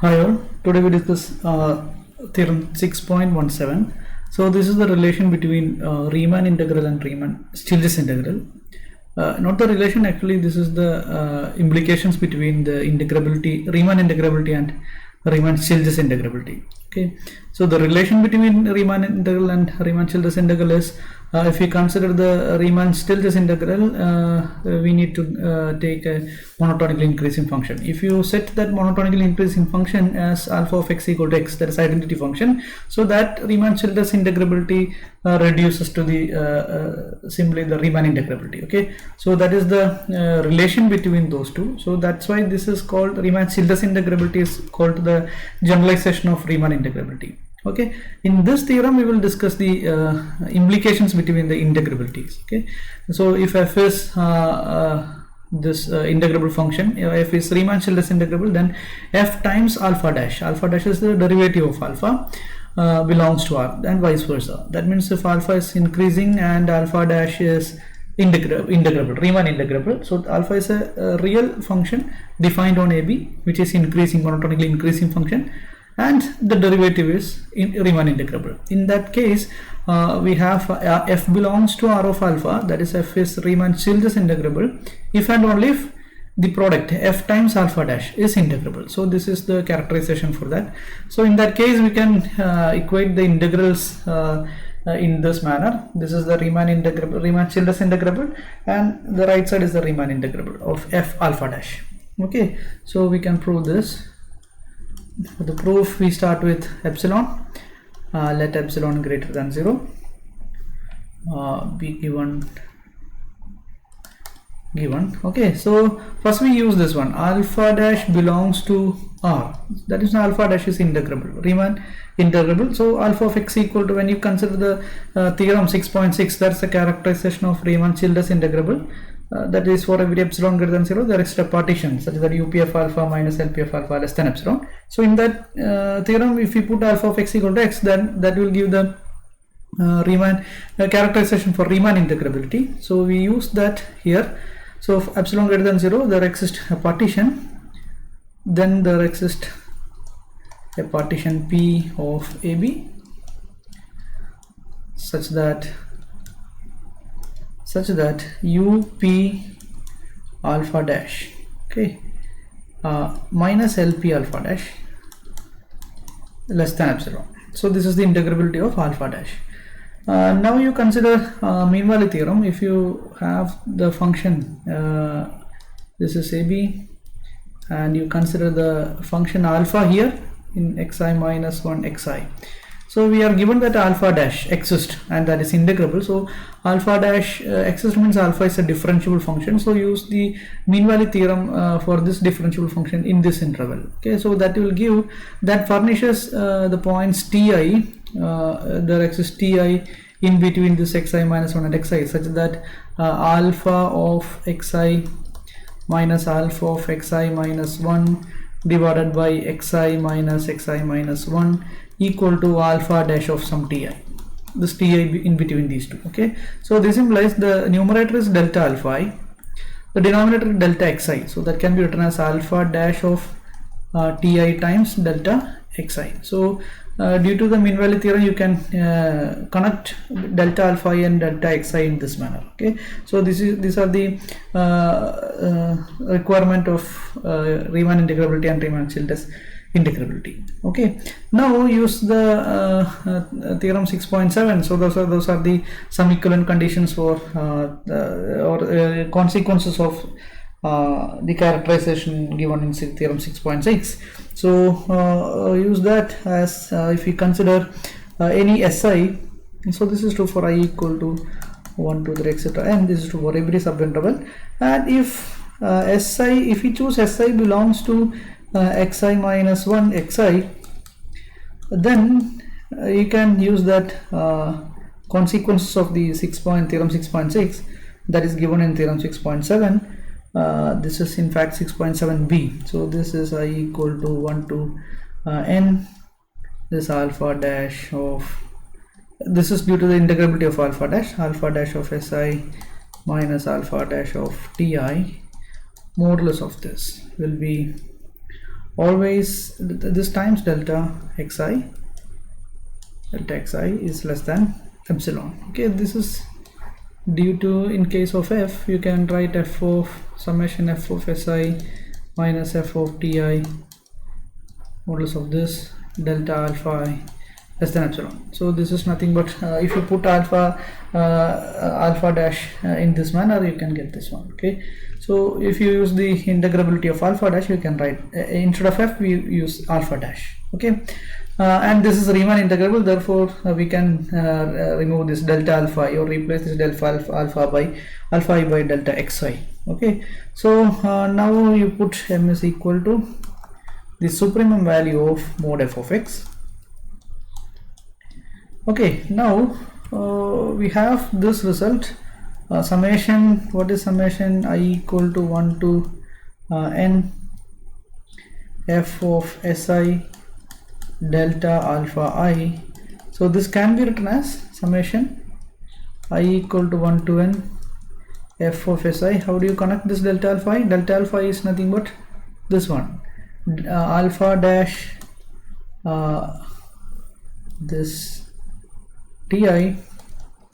Hi all, today we discuss theorem 6.17. So this is the relation between Riemann integral and Riemann-Stieltjes integral. Not the relation, actually this is the implications between the Riemann integrability and Riemann-Stieltjes integrability. Okay, so the relation between Riemann integral and Riemann-Stieltjes integral is, if we consider the Riemann-Stieltjes integral, we need to take a monotonically increasing function. If you set that monotonically increasing function as alpha of x equal to x, that is identity function, so that Riemann-Stieltjes integrability reduces to the simply the Riemann integrability. Okay, so that is the relation between those two. So that's why this is called Riemann-Stieltjes integrability is called the generalization of Riemann integrability. Okay, in this theorem we will discuss the implications between the integrabilities. Okay, so if f is this integrable function, f is Riemann-Stieltjes integrable, then f times alpha dash is the derivative of alpha, belongs to R, and vice versa. That means if alpha is increasing and alpha dash is integrable, Riemann integrable, so alpha is a real function defined on AB, which is increasing, monotonically increasing function, and the derivative is Riemann integrable. In that case, we have f belongs to R of alpha, that is f is Riemann-Stieltjes integrable if and only if the product f times alpha dash is integrable. So this is the characterization for that. So in that case we can equate the integrals in this manner. This is the Riemann-Stieltjes integrable, and the right side is the Riemann integrable of f alpha dash. Okay, so we can prove this. For the proof we start with epsilon. Let epsilon greater than 0 be given. Okay, so first we use this one, alpha dash belongs to R, that is alpha dash is integrable, Riemann integrable. So alpha of x equal to, when you consider the theorem 6.6, that's the characterization of Riemann-Stieltjes integrable. That is, for every epsilon greater than 0 there is a partition such that UP of alpha minus LP of alpha less than epsilon. So in that theorem, if we put alpha of x equal to x, then that will give the Riemann characterization for Riemann integrability. So we use that here. So if epsilon greater than 0, there exists a partition, then there exists a partition P of AB such that UP alpha dash, okay, minus LP alpha dash less than epsilon. So this is the integrability of alpha dash. Now you consider mean value theorem. If you have the function, this is AB, and you consider the function alpha here in xi minus 1 xi. So we are given that alpha dash exists and that is integrable. So alpha dash exists means alpha is a differentiable function. So use the mean value theorem for this differentiable function in this interval. Okay, so that will give, that furnishes the points Ti. There exists Ti in between this xi minus 1 and xi such that alpha of xi minus alpha of xi minus 1 divided by xi minus 1 equal to alpha dash of some Ti. This Ti in between these two. Okay, so this implies the numerator is delta alpha I, the denominator is delta xi, so that can be written as alpha dash of Ti times delta xi. So due to the mean value theorem, you can connect delta alpha I and delta xi in this manner. Okay, so these are the requirement of Riemann integrability and Riemann-Stieltjes integrability. Okay, now use the theorem 6.7. so those are the some equivalent conditions for consequences of the characterization given in theorem 6.6. so use that as, if we consider any SI, so this is true for I equal to 1, 2, 3 etc., and this is true for every subinterval, and if SI, if we choose SI belongs to xi minus 1 xi, then you can use that consequences of the theorem 6.6 that is given in theorem 6.7. This is in fact 6.7b. so this is I equal to 1 to n, this alpha dash of, this is due to the integrability of alpha dash of Si minus alpha dash of Ti, modulus of this will be always this times delta xi is less than epsilon. Okay, this is due to, in case of f, you can write f of summation f of si minus f of ti modulus of this delta alpha I less than epsilon. So this is nothing but if you put alpha dash in this manner, you can get this one. Okay, so if you use the integrability of alpha dash, you can write instead of f, we use alpha dash. Okay, and this is Riemann integrable, therefore we can remove this delta alpha I or replace this delta alpha I by delta xi. Okay, so now you put m is equal to the supremum value of mod f of x. Okay, now we have this result, summation, what is summation I equal to 1 to n f of si delta alpha I. So this can be written as summation I equal to 1 to n f of si. How do you connect this delta alpha I? Delta alpha I is nothing but this one, alpha dash this ti,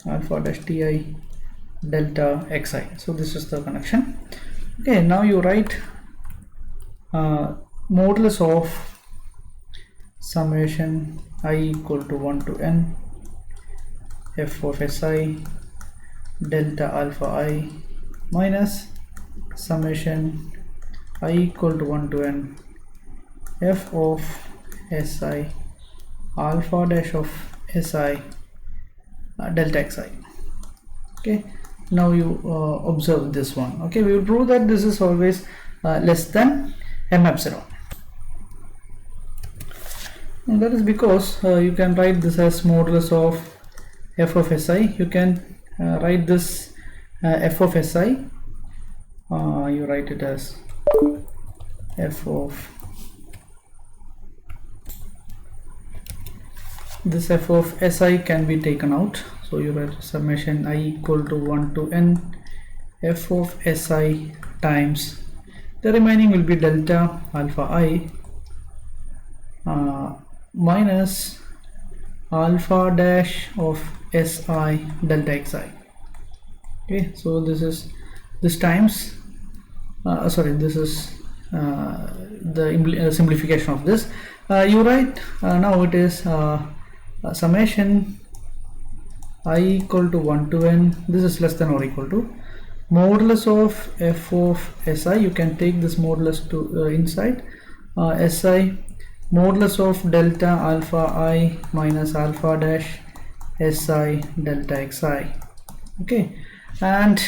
alpha dash ti delta xi. So this is the connection. Okay, now you write modulus of summation I equal to 1 to n f of si delta alpha I minus summation I equal to 1 to n f of si alpha dash of si delta xi. Okay, now you observe this one. Okay, we will prove that this is always less than m epsilon. And that is because you can write this as modulus of f of si. You can write this f of si, you write it as f of this f of si can be taken out, so you write summation I equal to 1 to n f of si times the remaining will be delta alpha I minus alpha dash of si delta xi. Okay, so this is this times this is the simplification of this. You write now it is summation I equal to 1 to n, this is less than or equal to modulus of f of si. You can take this modulus to inside si modulus of delta alpha I minus alpha dash si delta xi. Okay, and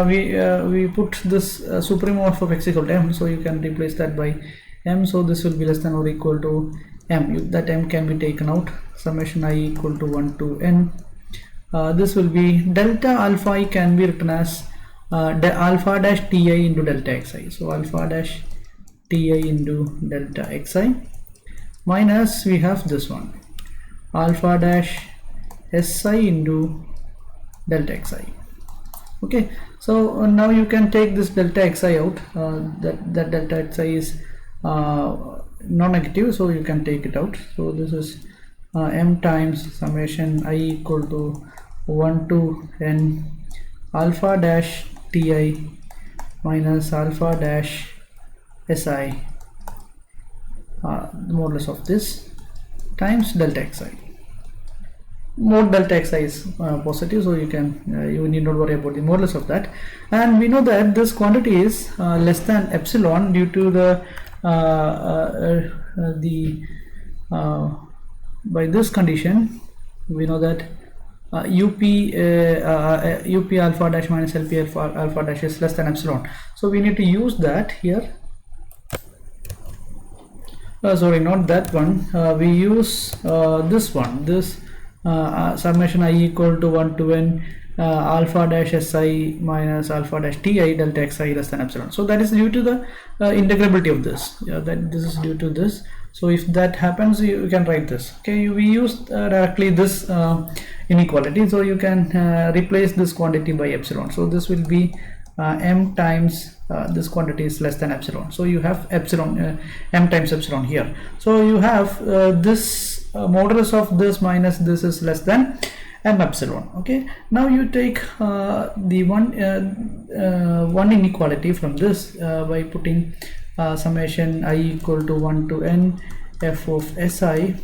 we put this supremum of x equal to m, so you can replace that by m, so this will be less than or equal to m. That m can be taken out, summation I equal to 1 to n. This will be delta alpha I can be written as alpha dash ti into delta xi, so alpha dash ti into delta xi minus we have this one alpha dash si into delta xi. Okay, so now you can take this delta xi out, that delta xi is non-negative, so you can take it out. So this is m times summation I equal to 1 to n alpha dash ti minus alpha dash si modulus of this times delta xi. Mod delta xi is positive, so you can you need not worry about the modulus of that. And we know that this quantity is less than epsilon due to the by this condition we know that up alpha dash minus lp alpha dash is less than epsilon, so we need to use that here. Sorry, not that one, we use this one, this summation I equal to 1 to n alpha dash si minus alpha dash ti delta xi less than epsilon. So that is due to the integrability of this, that this is due to this. So if that happens, you can write this. Okay, we use directly this inequality, so you can replace this quantity by epsilon. So this will be m times this quantity is less than epsilon. So you have epsilon m times epsilon here. So you have this modulus of this minus this is less than m epsilon. Okay, now you take the one inequality from this by putting summation I equal to 1 to n f of si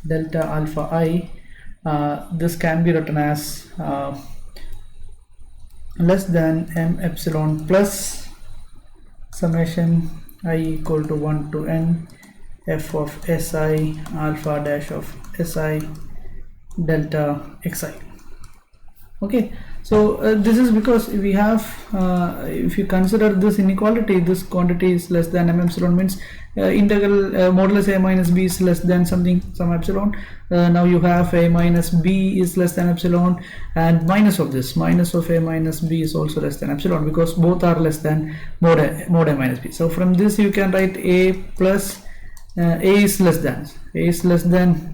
delta alpha I. This can be written as less than m epsilon plus summation I equal to 1 to n f of si alpha dash of si delta xi. Okay, so this is because we have if you consider this inequality, this quantity is less than m epsilon, means integral modulus a minus b is less than some epsilon. Now you have a minus b is less than epsilon, and minus of this minus of a minus b is also less than epsilon, because both are less than mod a minus b. So from this you can write a plus a is less than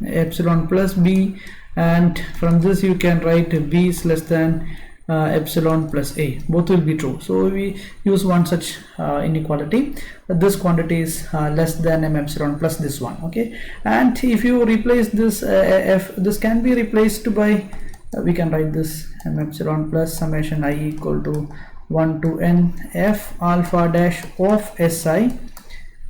epsilon plus b, and from this you can write b is less than epsilon plus a. Both will be true. So we use one such inequality. This quantity is less than m epsilon plus this one. Okay, and if you replace this this can be replaced by we can write this m epsilon plus summation I equal to 1 to n f alpha dash of si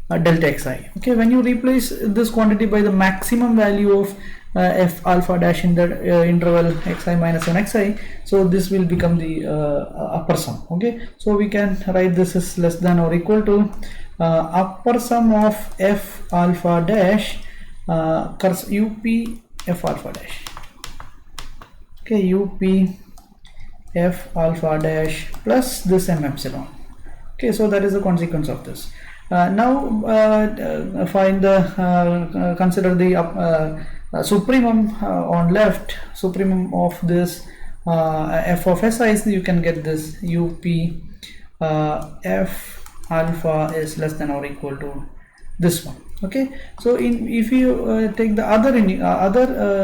delta xi. Okay, when you replace this quantity by the maximum value of f alpha dash in the interval xi minus 1 xi, so this will become the upper sum. Okay, so we can write this is less than or equal to upper sum of f alpha dash up f alpha dash. Okay, up f alpha dash plus this m epsilon. Okay, so that is the consequence of this. Now find the consider the supremum on left. Supremum of this f of si is, you can get this up f alpha is less than or equal to this one. Okay, so if you take the other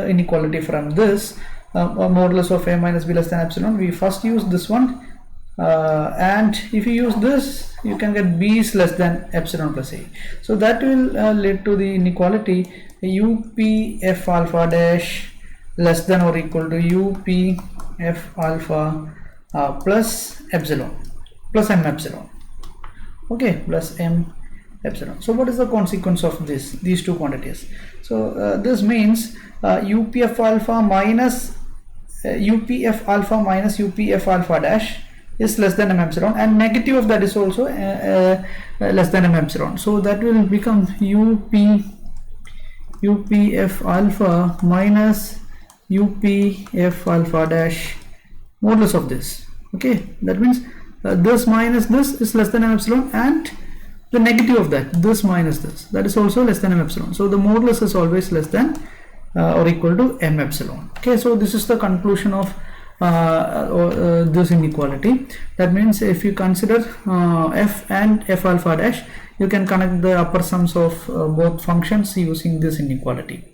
inequality from this modulus of a minus b less than epsilon, we first use this one, and if you use this you can get b is less than epsilon plus a. So that will lead to the inequality up f alpha dash less than or equal to up f alpha plus epsilon plus m epsilon. Okay, plus m epsilon. So what is the consequence of these two quantities? So this means upf alpha minus upf alpha minus upf alpha dash is less than m epsilon, and negative of that is also less than m epsilon. So that will become upf alpha minus upf alpha dash modulus of this. Okay, that means this minus this is less than m epsilon, and the negative of that, this minus this, that is also less than m epsilon. So the modulus is always less than or equal to m epsilon. Okay, so this is the conclusion of this inequality. That means if you consider f and f alpha dash, you can connect the upper sums of both functions using this inequality.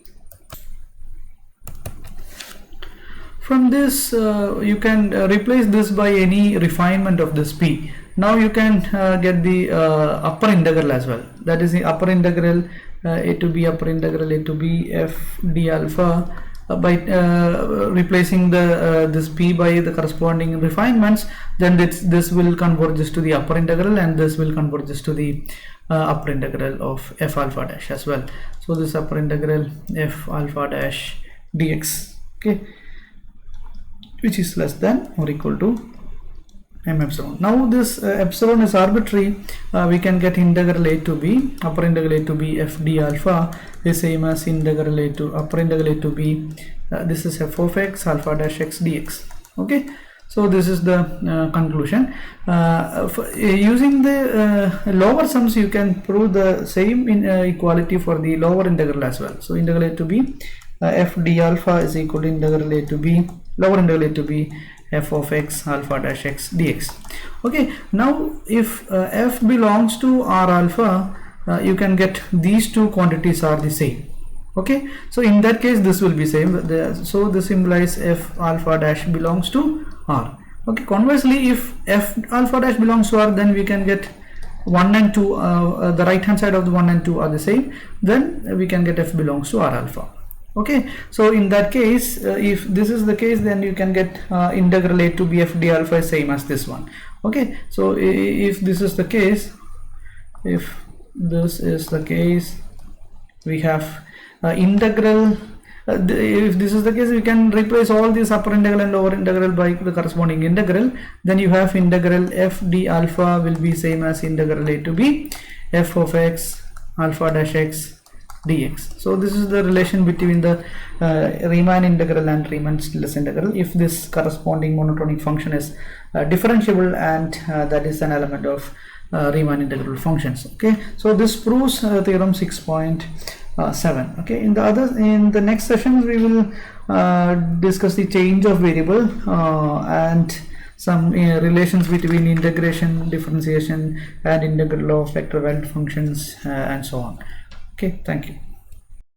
From this you can replace this by any refinement of this p. Now you can get the upper integral as well. That is the upper integral a to b upper integral a to b f d alpha by replacing the this p by the corresponding refinements. Then this will converge to the upper integral, and this will converge to the upper integral of f alpha dash as well. So this upper integral f alpha dash dx, okay, which is less than or equal to m epsilon. Now this epsilon is arbitrary. We can get integral a to b, upper integral a to b f d alpha is same as integral a to upper integral a to b, this is f of x alpha dash x dx. Okay, so this is the conclusion. Using the lower sums, you can prove the same equality for the lower integral as well. So integral a to b f d alpha is equal to integral a to b lower integral a to b f of x alpha dash x dx. Okay, now if f belongs to R alpha, you can get these two quantities are the same. Okay, so in that case this will be same. So this implies f alpha dash belongs to R. Okay, conversely, if f alpha dash belongs to R, then we can get 1 and 2, the right hand side of the 1 and 2 are the same, then we can get f belongs to R alpha. Okay, so in that case, if this is the case, then you can get integral a to b f d alpha is same as this one. Okay, so if this is the case, we have integral. If this is the case, we can replace all these upper integral and lower integral by the corresponding integral. Then you have integral f d alpha will be same as integral a to b f of x alpha dash x dx. So this is the relation between the Riemann integral and Riemann Stieltjes integral if this corresponding monotonic function is differentiable, and that is an element of Riemann integral functions. Okay, so this proves theorem 6.7. Okay, in the next sessions we will discuss the change of variable and some relations between integration, differentiation, and integral of vector valued functions, and so on. Okay, thank you.